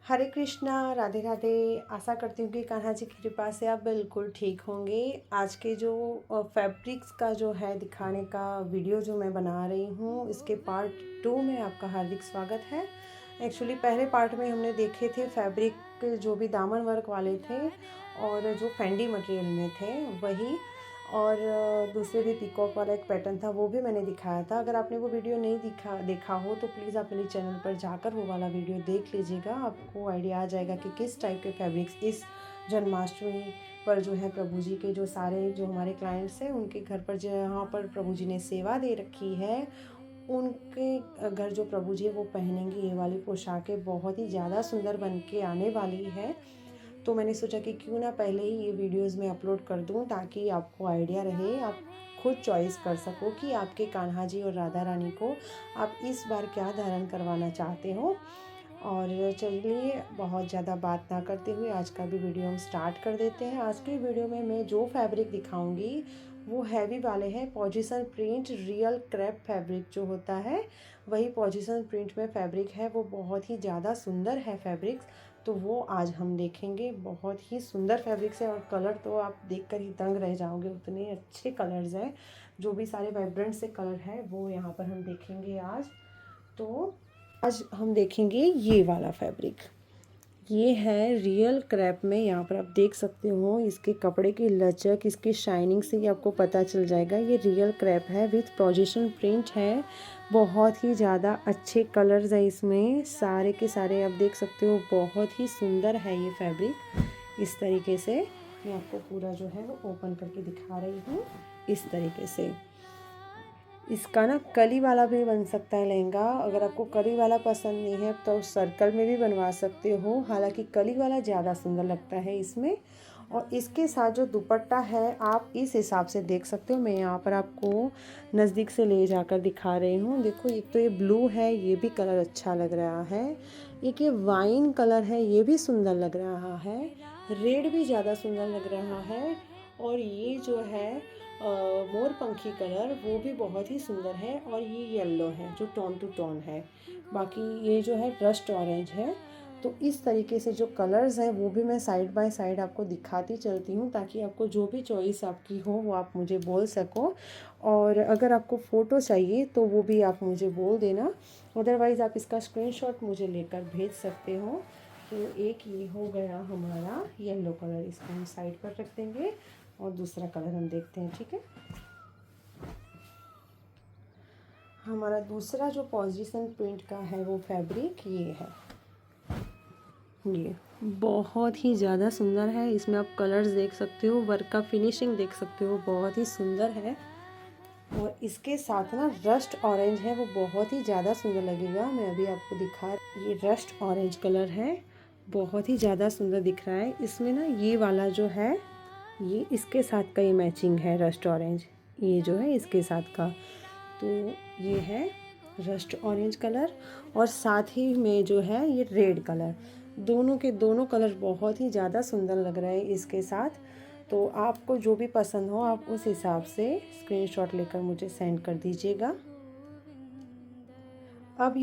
हरे कृष्णा, राधे राधे। आशा करती हूँ कि कान्हा जी की कृपा से आप बिल्कुल ठीक होंगे। आज के जो फैब्रिक्स का जो है दिखाने का वीडियो जो मैं बना रही हूँ, इसके पार्ट 2 में आपका हार्दिक स्वागत है। एक्चुअली पहले पार्ट में हमने देखे थे फैब्रिक जो भी दामन वर्क वाले थे और जो फेंडी मटेरियल में थे वही, और दूसरे भी पीकॉक वाला एक पैटर्न था, वो भी मैंने दिखाया था। अगर आपने वो वीडियो नहीं देखा हो तो प्लीज़ आप मेरे चैनल पर जाकर वो वाला वीडियो देख लीजिएगा। आपको आइडिया आ जाएगा कि किस टाइप के फैब्रिक्स इस जन्माष्टमी पर जो है प्रभु जी के जो सारे जो हमारे क्लाइंट्स हैं उनके घर पर जहाँ पर प्रभु जी ने सेवा दे रखी है, उनके घर जो प्रभु जी वो पहनेंगे ये वाली पोशाकें बहुत ही ज़्यादा सुंदर बन के आने वाली है। तो मैंने सोचा कि क्यों ना पहले ही ये वीडियोस में अपलोड कर दूं ताकि आपको आइडिया रहे, आप खुद चॉइस कर सको कि आपके कान्हा जी और राधा रानी को आप इस बार क्या धारण करवाना चाहते हो। और चलिए बहुत ज़्यादा बात ना करते हुए आज का भी वीडियो हम स्टार्ट कर देते हैं। आज के वीडियो में मैं जो फैब्रिक दिखाऊंगी वो हैवी वाले हैं। Position print real crepe fabric जो होता है वही पोजीशन प्रिंट में फैब्रिक है, वो बहुत ही ज़्यादा सुंदर है फैब्रिक्स। तो वो आज हम देखेंगे। बहुत ही सुंदर फैब्रिक्स है और कलर तो आप देखकर ही दंग रह जाओगे, उतने अच्छे कलर्स हैं। जो भी सारे वाइब्रेंट से कलर है वो यहाँ पर हम देखेंगे आज। तो आज हम देखेंगे ये वाला फैब्रिक। ये है रियल क्रैप में, यहाँ पर आप देख सकते हो इसके कपड़े की लचक, इसकी शाइनिंग से ही आपको पता चल जाएगा ये रियल क्रैप है। विथ प्रोजेक्शन प्रिंट है, बहुत ही ज़्यादा अच्छे कलर्स है इसमें, सारे के सारे आप देख सकते हो। बहुत ही सुंदर है ये फैब्रिक। इस तरीके से मैं आपको पूरा जो है वो ओपन करके दिखा रही हूँ। इस तरीके से इसका ना कली वाला भी बन सकता है लहंगा। अगर आपको कली वाला पसंद नहीं है तो सर्कल में भी बनवा सकते हो, हालांकि कली वाला ज़्यादा सुंदर लगता है इसमें। और इसके साथ जो दुपट्टा है आप इस हिसाब से देख सकते हो। मैं यहाँ पर आपको नज़दीक से ले जाकर दिखा रही हूँ। देखो, एक तो ये ब्लू है, ये भी कलर अच्छा लग रहा है। एक ये वाइन कलर है, ये भी सुंदर लग रहा है। रेड भी ज़्यादा सुंदर लग रहा है। और ये जो है मोर पंखी कलर, वो भी बहुत ही सुंदर है। और ये येलो है जो टोन टू टोन है। बाकी ये जो है रस्ट ऑरेंज है। तो इस तरीके से जो कलर्स हैं वो भी मैं साइड बाय साइड आपको दिखाती चलती हूँ ताकि आपको जो भी चॉइस आपकी हो वो आप मुझे बोल सको। और अगर आपको फ़ोटो चाहिए तो वो भी आप मुझे बोल देना, अदरवाइज़ आप इसका स्क्रीनशॉट मुझे लेकर भेज सकते हो। तो एक ये हो गया हमारा येलो कलर, इसको हम साइड पर रख देंगे और दूसरा कलर हम देखते हैं, ठीक है। हमारा दूसरा जो पोजीशन प्रिंट का है वो फैब्रिक ये है। ये बहुत ही ज़्यादा सुंदर है, इसमें आप कलर्स देख सकते हो, वर्क का फिनिशिंग देख सकते हो, बहुत ही सुंदर है। और इसके साथ ना रस्ट ऑरेंज है, वो बहुत ही ज़्यादा सुंदर लगेगा। मैं अभी आपको दिखा, ये रस्ट ऑरेंज कलर है, बहुत ही ज़्यादा सुंदर दिख रहा है। इसमें ना ये वाला जो है ये इसके साथ का ही मैचिंग है, रस्ट ऑरेंज ये जो है इसके साथ का। तो ये है रस्ट ऑरेंज कलर और साथ ही में जो है ये रेड कलर, दोनों के दोनों कलर बहुत ही ज़्यादा सुंदर लग रहे हैं इसके साथ। तो आपको जो भी पसंद हो आप उस हिसाब से स्क्रीनशॉट लेकर मुझे सेंड कर दीजिएगा। अब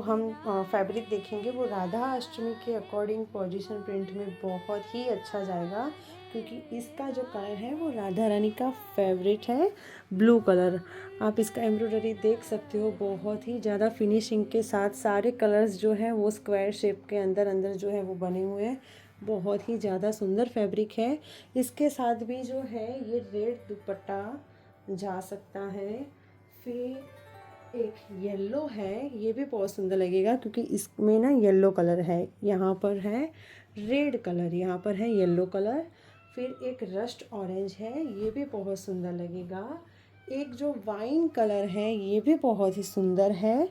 हम फैब्रिक देखेंगे वो राधा अष्टमी के अकॉर्डिंग पोजीशन प्रिंट में बहुत ही अच्छा जाएगा, क्योंकि इसका जो कलर है वो राधा रानी का फेवरेट है, ब्लू कलर। आप इसका एम्ब्रॉयडरी देख सकते हो, बहुत ही ज़्यादा फिनिशिंग के साथ सारे कलर्स जो हैं वो स्क्वायर शेप के अंदर अंदर जो है वो बने हुए हैं। बहुत ही ज़्यादा सुंदर फैब्रिक है। इसके साथ भी जो है ये रेड दुपट्टा जा सकता है। फिर एक येलो है, ये भी बहुत सुंदर लगेगा क्योंकि इसमें ना येलो कलर है, यहाँ पर है रेड कलर, यहाँ पर है येलो कलर। फिर एक रस्ट ऑरेंज है, ये भी बहुत सुंदर लगेगा। एक जो वाइन कलर है ये भी बहुत ही सुंदर है।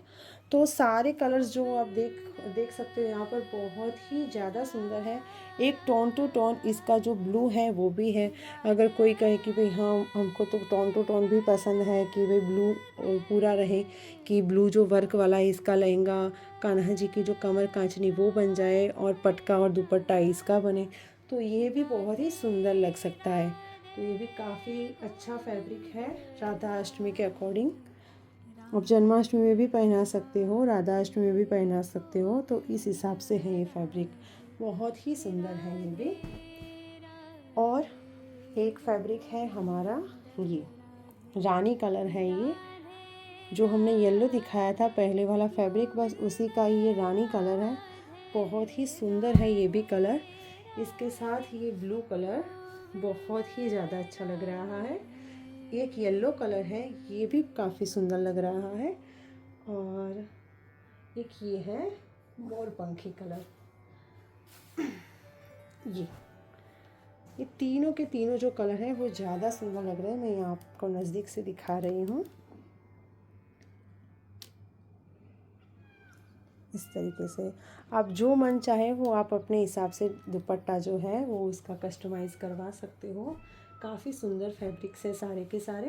तो सारे कलर्स जो आप देख सकते हो यहाँ पर बहुत ही ज़्यादा सुंदर है। एक टोन टू टोन इसका जो ब्लू है वो भी है। अगर कोई कहे कि भाई हाँ हमको तो टोन टू टोन भी पसंद है कि भाई ब्लू पूरा रहे, कि ब्लू जो वर्क वाला है इसका लहंगा, कान्हा जी की जो कमर कांचनी वो बन जाए और पटका और दुपट्टा इसका बने, तो ये भी बहुत ही सुंदर लग सकता है। तो ये भी काफ़ी अच्छा फैब्रिक है राधा अष्टमी के अकॉर्डिंग। आप जन्माष्टमी में भी पहना सकते हो, राधा अष्टमी में भी पहना सकते हो। तो इस हिसाब से है ये फैब्रिक, बहुत ही सुंदर है ये भी। और एक फैब्रिक है हमारा ये रानी कलर है। ये जो हमने येलो दिखाया था पहले वाला फैब्रिक, बस उसी का ही ये रानी कलर है। बहुत ही सुंदर है ये भी कलर। इसके साथ ये ब्लू कलर बहुत ही ज़्यादा अच्छा लग रहा है। एक येलो कलर है, ये भी काफ़ी सुंदर लग रहा है। और एक ये है मोरपंखी कलर। ये तीनों के तीनों जो कलर हैं वो ज़्यादा सुंदर लग रहे हैं। मैं यहाँ आपको नज़दीक से दिखा रही हूँ। इस तरीके से आप जो मन चाहे वो आप अपने हिसाब से दुपट्टा जो है वो उसका कस्टमाइज़ करवा सकते हो। काफ़ी सुंदर फैब्रिक्स है सारे के सारे।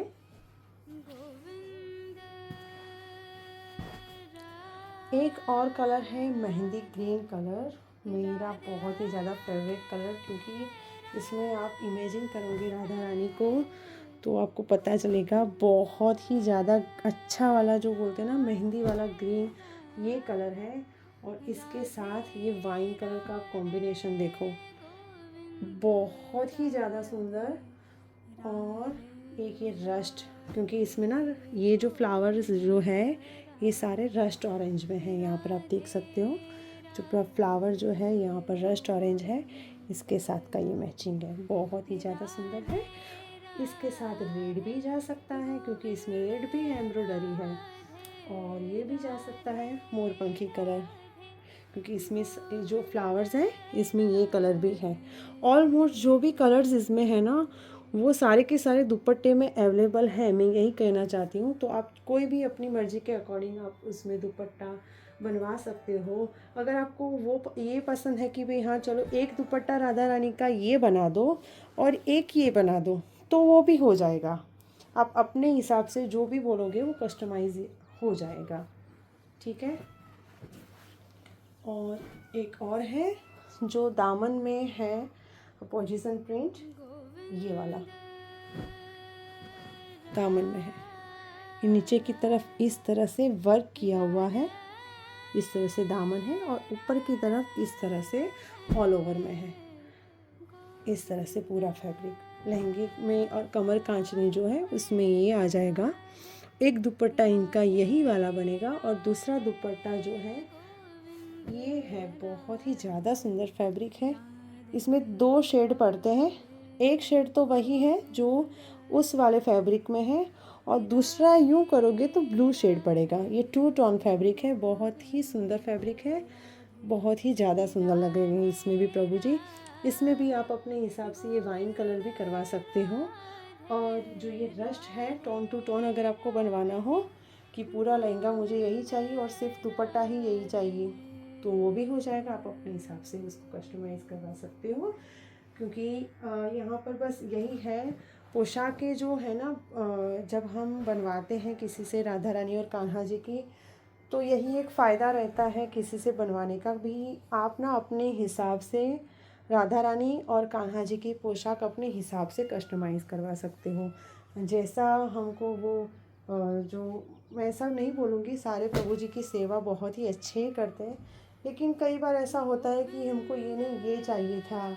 एक और कलर है मेहंदी ग्रीन कलर, मेरा बहुत ही ज़्यादा फेवरेट कलर, क्योंकि इसमें आप इमेजिन करोगे राधा रानी को तो आपको पता चलेगा बहुत ही ज़्यादा अच्छा वाला जो बोलते हैं ना मेहंदी वाला ग्रीन, ये कलर है। और इसके साथ ये वाइन कलर का कॉम्बिनेशन देखो, बहुत ही ज़्यादा सुंदर। और एक ये रस्ट, क्योंकि इसमें ना ये जो फ्लावर्स जो है ये सारे रस्ट ऑरेंज में है। यहाँ पर आप देख सकते हो जो फ्लावर जो है यहाँ पर रस्ट ऑरेंज है, इसके साथ का ये मैचिंग है, बहुत ही ज़्यादा सुंदर है। इसके साथ रेड भी जा सकता है क्योंकि इसमें रेड भी एम्ब्रॉयडरी है। और ये भी जा सकता है मोरपंखी कलर, क्योंकि इसमें जो फ्लावर्स हैं इसमें ये कलर भी है। ऑलमोस्ट जो भी कलर्स इसमें है ना वो सारे के सारे दुपट्टे में अवेलेबल है, मैं यही कहना चाहती हूँ। तो आप कोई भी अपनी मर्ज़ी के अकॉर्डिंग आप उसमें दुपट्टा बनवा सकते हो। अगर आपको वो ये पसंद है कि भाई हाँ चलो एक दुपट्टा राधा रानी का ये बना दो और एक ये बना दो, तो वो भी हो जाएगा। आप अपने हिसाब से जो भी बोलोगे वो कस्टमाइज हो जाएगा, ठीक है। और एक और है जो दामन में है पोजीशन प्रिंट, ये वाला दामन में है। ये नीचे की तरफ इस तरह से वर्क किया हुआ है, इस तरह से दामन है, और ऊपर की तरफ इस तरह से ऑल ओवर में है। इस तरह से पूरा फैब्रिक लहंगे में और कमर कांचनी जो है उसमें ये आ जाएगा। एक दुपट्टा इनका यही वाला बनेगा और दूसरा दुपट्टा जो है ये है, बहुत ही ज़्यादा सुंदर फैब्रिक है। इसमें 2 शेड पड़ते हैं, एक शेड तो वही है जो उस वाले फैब्रिक में है और दूसरा यूँ करोगे तो ब्लू शेड पड़ेगा। ये 2 टोन फैब्रिक है, बहुत ही सुंदर फैब्रिक है, बहुत ही ज़्यादा सुंदर लगेंगे इसमें भी प्रभु जी। इसमें भी आप अपने हिसाब से ये वाइन कलर भी करवा सकते हो। और जो ये रस्ट है टोन टू टोन अगर आपको बनवाना हो कि पूरा लहंगा मुझे यही चाहिए और सिर्फ दुपट्टा ही यही चाहिए, तो वो भी हो जाएगा। आप अपने हिसाब से उसको कस्टमाइज़ करवा सकते हो, क्योंकि यहाँ पर बस यही है पोशाकें जो है ना, जब हम बनवाते हैं किसी से राधा रानी और कान्हा जी की, तो यही एक फ़ायदा रहता है किसी से बनवाने का भी। आप ना अपने हिसाब से राधा रानी और कान्हा जी की पोशाक अपने हिसाब से कस्टमाइज़ करवा सकते हो, जैसा हमको वो जो मैं ऐसा नहीं बोलूँगी, सारे प्रभु जी की सेवा बहुत ही अच्छे ही करते हैं, लेकिन कई बार ऐसा होता है कि हमको ये नहीं ये चाहिए था,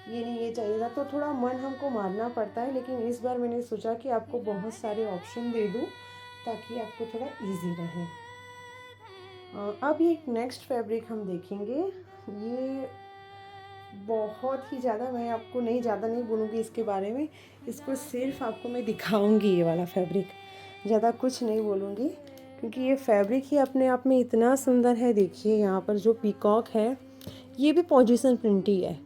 ये नहीं ये चाहिए था, तो थोड़ा मन हमको मारना पड़ता है। लेकिन इस बार मैंने सोचा कि आपको बहुत सारे ऑप्शन दे दूँ ताकि आपको थोड़ा इजी रहे। अब ये नेक्स्ट फैब्रिक हम देखेंगे। ये बहुत ही ज़्यादा, मैं आपको नहीं ज़्यादा नहीं बोलूँगी इसके बारे में, इसको सिर्फ आपको मैं दिखाऊंगी ये वाला फैब्रिक, ज़्यादा कुछ नहीं बोलूँगी, क्योंकि ये फैब्रिक ही अपने आप में इतना सुंदर है। देखिए यहाँ पर जो पीकॉक है ये भी पोजीशन प्रिंट ही है,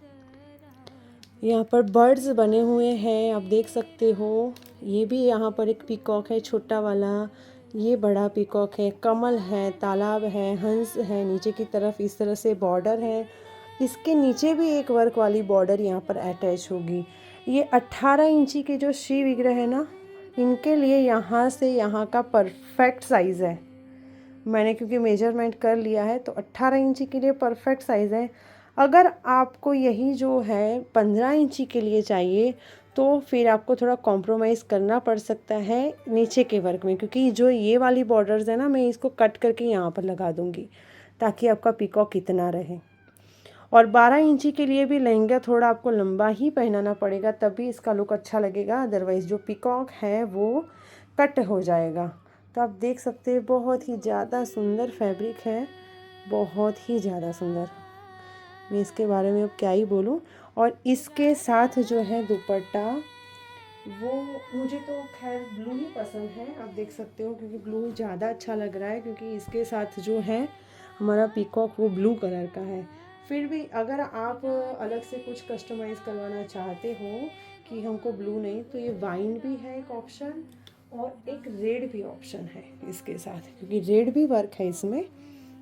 यहाँ पर बर्ड्स बने हुए हैं, आप देख सकते हो। ये भी यहाँ पर एक पीकॉक है छोटा वाला, ये बड़ा पीकॉक है, कमल है, तालाब है, हंस है, नीचे की तरफ इस तरह से बॉर्डर है, इसके नीचे भी एक वर्क वाली बॉर्डर यहाँ पर अटैच होगी। ये 18 इंची के जो श्री विग्रह है ना, इनके लिए यहाँ से यहाँ का परफेक्ट साइज़ है। मैंने क्योंकि मेजरमेंट कर लिया है तो 18 इंची के लिए परफेक्ट साइज़ है। अगर आपको यही जो है 15 इंची के लिए चाहिए तो फिर आपको थोड़ा कॉम्प्रोमाइज़ करना पड़ सकता है नीचे के वर्क में, क्योंकि जो ये वाली बॉर्डर्स है ना, मैं इसको कट करके यहाँ पर लगा दूँगी ताकि आपका पीकॉक इतना रहे। और 12 इंची के लिए भी लहंगा थोड़ा आपको लंबा ही पहनाना पड़ेगा, तभी इसका लुक अच्छा लगेगा, अदरवाइज़ जो पीकॉक है वो कट हो जाएगा। तो आप देख सकते हैं बहुत ही ज़्यादा सुंदर फैब्रिक है, बहुत ही ज़्यादा सुंदर। मैं इसके बारे में अब क्या ही बोलूँ। और इसके साथ जो है दुपट्टा, वो मुझे तो खैर ब्लू ही पसंद है, आप देख सकते हो, क्योंकि ब्लू ज़्यादा अच्छा लग रहा है, क्योंकि इसके साथ जो है हमारा पीकॉक वो ब्लू कलर का है। फिर भी अगर आप अलग से कुछ कस्टमाइज़ करवाना चाहते हो कि हमको ब्लू नहीं, तो ये वाइन भी है एक ऑप्शन, और एक रेड भी ऑप्शन है इसके साथ, क्योंकि रेड भी वर्क है इसमें,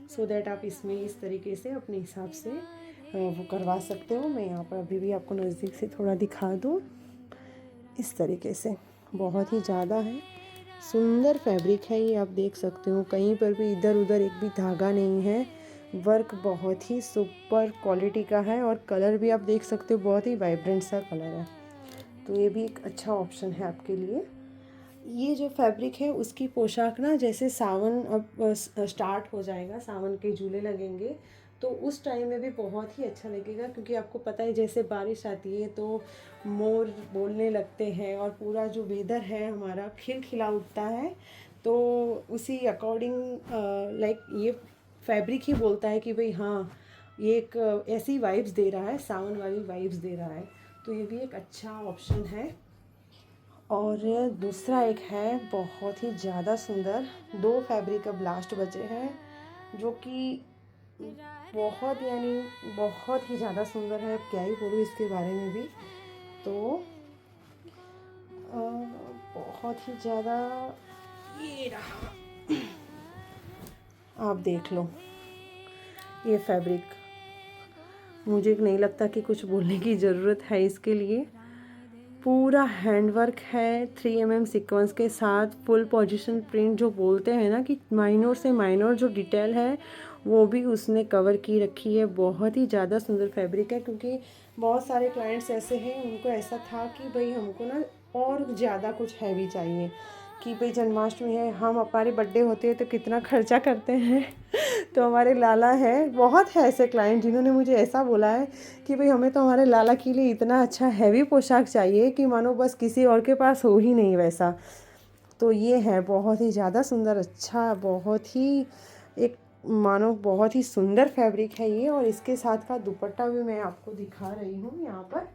सो दैट आप इसमें इस तरीके से अपने हिसाब से वो करवा सकते हो। मैं यहाँ पर अभी भी आपको नज़दीक से थोड़ा दिखा दूँ, इस तरीके से बहुत ही ज़्यादा है सुंदर फैब्रिक है ये, आप देख सकते हो, कहीं पर भी इधर उधर एक भी धागा नहीं है, वर्क बहुत ही सुपर क्वालिटी का है, और कलर भी आप देख सकते हो बहुत ही वाइब्रेंट सा कलर है, तो ये भी एक अच्छा ऑप्शन है आपके लिए। ये जो फैब्रिक है उसकी पोशाक ना, जैसे सावन अब स्टार्ट हो जाएगा, सावन के झूले लगेंगे, तो उस टाइम में भी बहुत ही अच्छा लगेगा, क्योंकि आपको पता है जैसे बारिश आती है तो मोर बोलने लगते हैं और पूरा जो वेदर है हमारा खिलखिला उठता है, तो उसी अकॉर्डिंग लाइक ये फैब्रिक ही बोलता है कि भाई हाँ, ये एक ऐसी वाइब्स दे रहा है, सावन वाली वाइब्स दे रहा है, तो ये भी एक अच्छा ऑप्शन है। और दूसरा एक है बहुत ही ज़्यादा सुंदर, 2 फैब्रिक का ब्लास्ट बचे हैं, जो कि बहुत यानी बहुत ही ज़्यादा सुंदर है, अब क्या ही बोलूँ इसके बारे में भी। तो बहुत ही ज़्यादा, ये रहा, आप देख लो ये फैब्रिक, मुझे नहीं लगता कि कुछ बोलने की ज़रूरत है इसके लिए। पूरा हैंडवर्क है 3 mm सीक्वेंस के साथ, फुल पोजीशन प्रिंट जो बोलते हैं ना, कि माइनर से माइनर जो डिटेल है वो भी उसने कवर की रखी है। बहुत ही ज़्यादा सुंदर फैब्रिक है, क्योंकि बहुत सारे क्लाइंट्स ऐसे हैं, उनको ऐसा था कि भाई हमको ना और ज़्यादा कुछ हैवी चाहिए, कि भाई जन्माष्टमी है, हम हमारे बर्थडे होते हैं तो कितना खर्चा करते हैं तो हमारे लाला है, बहुत है ऐसे क्लाइंट जिन्होंने मुझे ऐसा बोला है कि भाई हमें तो हमारे लाला के लिए इतना अच्छा हैवी पोशाक चाहिए कि मानो बस किसी और के पास हो ही नहीं वैसा। तो ये है बहुत ही ज़्यादा सुंदर, अच्छा, बहुत ही एक मानो बहुत ही सुंदर फैब्रिक है ये। और इसके साथ का दुपट्टा भी मैं आपको दिखा रही हूँ यहाँ पर।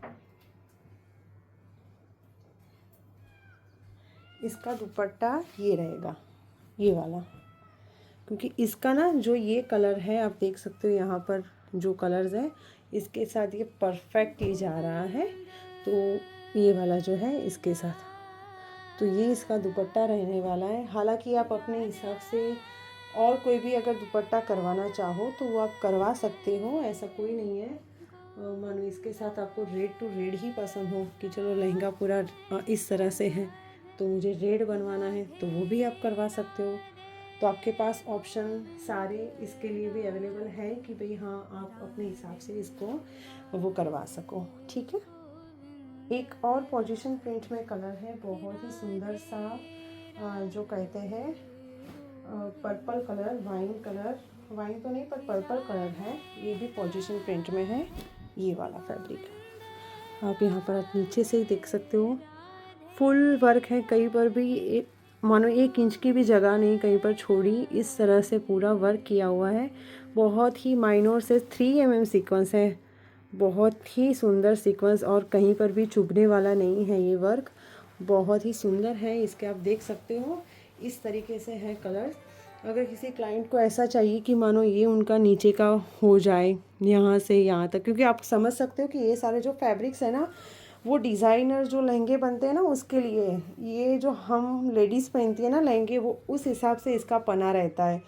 इसका दुपट्टा ये रहेगा, ये वाला, क्योंकि इसका ना जो ये कलर है आप देख सकते हो यहाँ पर जो कलर्स है, इसके साथ ये परफेक्टली जा रहा है, तो ये वाला जो है इसके साथ, तो ये इसका दुपट्टा रहने वाला है। हालांकि आप अपने हिसाब से और कोई भी अगर दुपट्टा करवाना चाहो तो वो आप करवा सकते हो, ऐसा कोई नहीं है। मानो इसके साथ आपको रेड टू रेड ही पसंद हो कि चलो लहंगा पूरा इस तरह से है तो मुझे रेड बनवाना है, तो वो भी आप करवा सकते हो। तो आपके पास ऑप्शन सारे इसके लिए भी अवेलेबल है कि भाई हाँ, आप अपने हिसाब से इसको वो करवा सको, ठीक है। एक और पोजीशन प्रिंट में कलर है, बहुत ही सुंदर सा, जो कहते हैं purple colour, wine colour, wine तो नहीं पर पर्पल कलर है, ये भी पोजीशन प्रिंट में है, ये वाला फैब्रिक आप यहाँ पर नीचे से ही देख सकते हो, फुल वर्क है, कहीं पर भी मानो 1 इंच की भी जगह नहीं कहीं पर छोड़ी, इस तरह से पूरा वर्क किया हुआ है। बहुत ही माइनर से 3 mm सीक्वेंस है, बहुत ही सुंदर सीक्वेंस, और कहीं पर भी चुभने वाला नहीं है ये वर्क, बहुत ही सुंदर है। इसके आप देख सकते हो इस तरीके से है कलर्स। अगर किसी क्लाइंट को ऐसा चाहिए कि मानो ये उनका नीचे का हो जाए यहाँ से यहाँ तक, क्योंकि आप समझ सकते हो कि ये सारे जो फैब्रिक्स है ना, वो डिज़ाइनर जो लहंगे बनते हैं ना उसके लिए, ये जो हम लेडीज़ पहनती है ना लहंगे, वो उस हिसाब से इसका पना रहता है।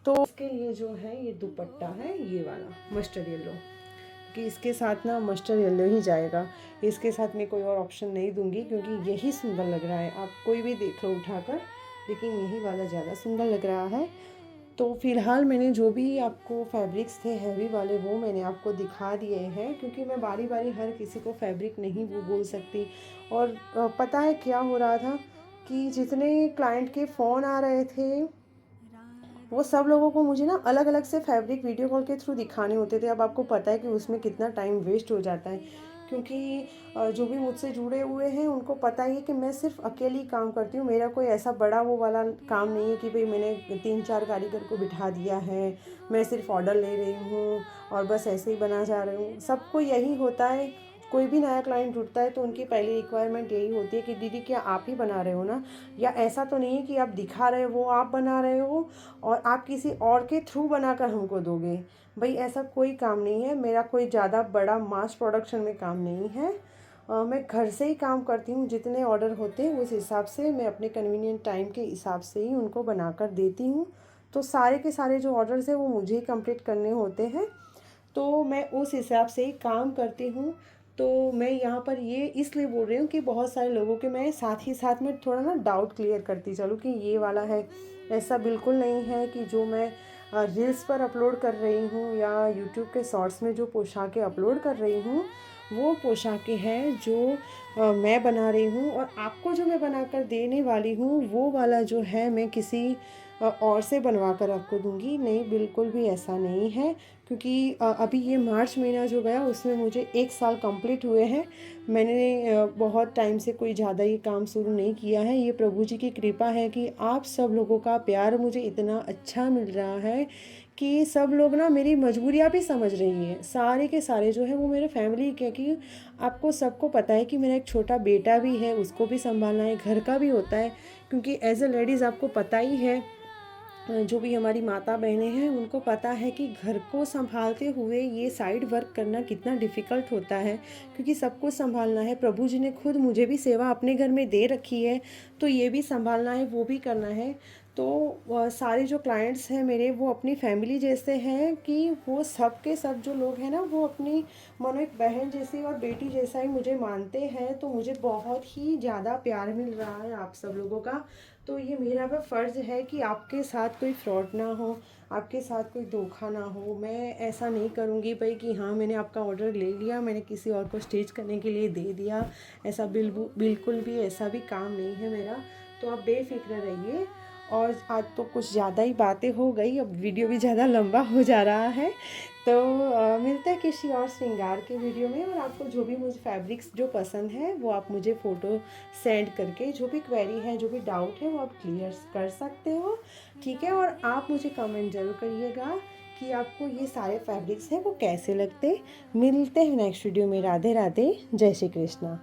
तो इसके लिए जो है ये दुपट्टा है ये वाला मस्टर्ड येलो, कि इसके साथ ना मस्टर्ड येलो ही जाएगा, इसके साथ मैं कोई और ऑप्शन नहीं दूंगी, क्योंकि यही सुंदर लग रहा है। आप कोई भी देख लो उठाकर, लेकिन यही वाला ज़्यादा सुंदर लग रहा है। तो फ़िलहाल मैंने जो भी आपको फैब्रिक्स थे हैवी वाले वो मैंने आपको दिखा दिए हैं, क्योंकि मैं बारी बारी हर किसी को फैब्रिक नहीं वो बोल सकती। और पता है क्या हो रहा था कि जितने क्लाइंट के फ़ोन आ रहे थे वो सब लोगों को मुझे ना अलग अलग से फैब्रिक वीडियो कॉल के थ्रू दिखाने होते थे। अब आपको पता है कि उसमें कितना टाइम वेस्ट हो जाता है, क्योंकि जो भी मुझसे जुड़े हुए हैं उनको पता ही है कि मैं सिर्फ अकेली काम करती हूँ। मेरा कोई ऐसा बड़ा वो वाला काम नहीं है कि भाई मैंने 3-4 कारीगर को बिठा दिया है, मैं सिर्फ ऑर्डर ले रही हूँ और बस ऐसे ही बना जा रही हूँ। सबको यही होता है, कोई भी नया क्लाइंट जुड़ता है तो उनकी पहली रिक्वायरमेंट यही होती है कि दीदी क्या आप ही बना रहे हो ना, या ऐसा तो नहीं है कि आप दिखा रहे हो वो आप बना रहे हो और आप किसी और के थ्रू बनाकर हमको दोगे। भाई ऐसा कोई काम नहीं है, मेरा कोई ज़्यादा बड़ा मास प्रोडक्शन में काम नहीं है। मैं घर से ही काम करती हूँ, जितने ऑर्डर होते हैं उस हिसाब से मैं अपने कन्वीनियंट टाइम के हिसाब से ही उनको बनाकर देती हूँ। तो सारे के सारे जो ऑर्डर्स हैं वो मुझे ही कंप्लीट करने होते हैं, तो मैं उस हिसाब से ही काम करती हूँ। तो मैं यहाँ पर ये इसलिए बोल रही हूँ कि बहुत सारे लोगों के मैं साथ ही साथ में थोड़ा ना डाउट क्लियर करती चलूँ कि ये वाला है। ऐसा बिल्कुल नहीं है कि जो मैं रील्स पर अपलोड कर रही हूँ या यूट्यूब के शॉर्ट्स में जो पोशाकें अपलोड कर रही हूँ वो पोशाकें हैं जो मैं बना रही हूँ, और आपको जो मैं बनाकर देने वाली हूँ वो वाला जो है मैं किसी और से बनवा कर आपको दूंगी। नहीं, बिल्कुल भी ऐसा नहीं है, क्योंकि अभी ये मार्च महीना जो गया उसमें मुझे 1 साल कंप्लीट हुए हैं। मैंने बहुत टाइम से कोई ज़्यादा ये काम शुरू नहीं किया है। ये प्रभु जी की कृपा है कि आप सब लोगों का प्यार मुझे इतना अच्छा मिल रहा है कि सब लोग ना मेरी मजबूरियाँ भी समझ रही हैं। सारे के सारे जो है वो मेरे फैमिली के, कि आपको सबको पता है कि मेरा एक छोटा बेटा भी है, उसको भी संभालना है, घर का भी होता है, क्योंकि एज अ लेडीज़ आपको पता ही है, जो भी हमारी माता बहनें हैं उनको पता है कि घर को संभालते हुए ये साइड वर्क करना कितना डिफ़िकल्ट होता है, क्योंकि सब कुछ संभालना है। प्रभु जी ने खुद मुझे भी सेवा अपने घर में दे रखी है, तो ये भी संभालना है, वो भी करना है। तो सारे जो क्लाइंट्स हैं मेरे वो अपनी फैमिली जैसे हैं, कि वो सब के सब जो लोग हैं ना वो अपनी मानो एक बहन जैसी और बेटी जैसा ही मुझे मानते हैं। तो मुझे बहुत ही ज़्यादा प्यार मिल रहा है आप सब लोगों का। तो ये मेरा भी फ़र्ज़ है कि आपके साथ कोई फ्रॉड ना हो, आपके साथ कोई धोखा ना हो। मैं ऐसा नहीं करूँगी भाई कि हाँ मैंने आपका ऑर्डर ले लिया, मैंने किसी और को स्टिच करने के लिए दे दिया। ऐसा बिल्कुल भी ऐसा भी काम नहीं है मेरा। तो आप बेफ़िक्र रहिए। और आज तो कुछ ज़्यादा ही बातें हो गई, अब वीडियो भी ज़्यादा लंबा हो जा रहा है। तो मिलते हैं किसी और श्रृंगार के वीडियो में। और आपको जो भी मुझे फैब्रिक्स जो पसंद है वो आप मुझे फ़ोटो सेंड करके जो भी क्वेरी है, जो भी डाउट है वो आप क्लियर कर सकते हो, ठीक है। और आप मुझे कमेंट ज़रूर करिएगा कि आपको ये सारे फैब्रिक्स हैं वो कैसे लगते। मिलते हैं नेक्स्ट वीडियो में। राधे राधे, जय श्री कृष्णा।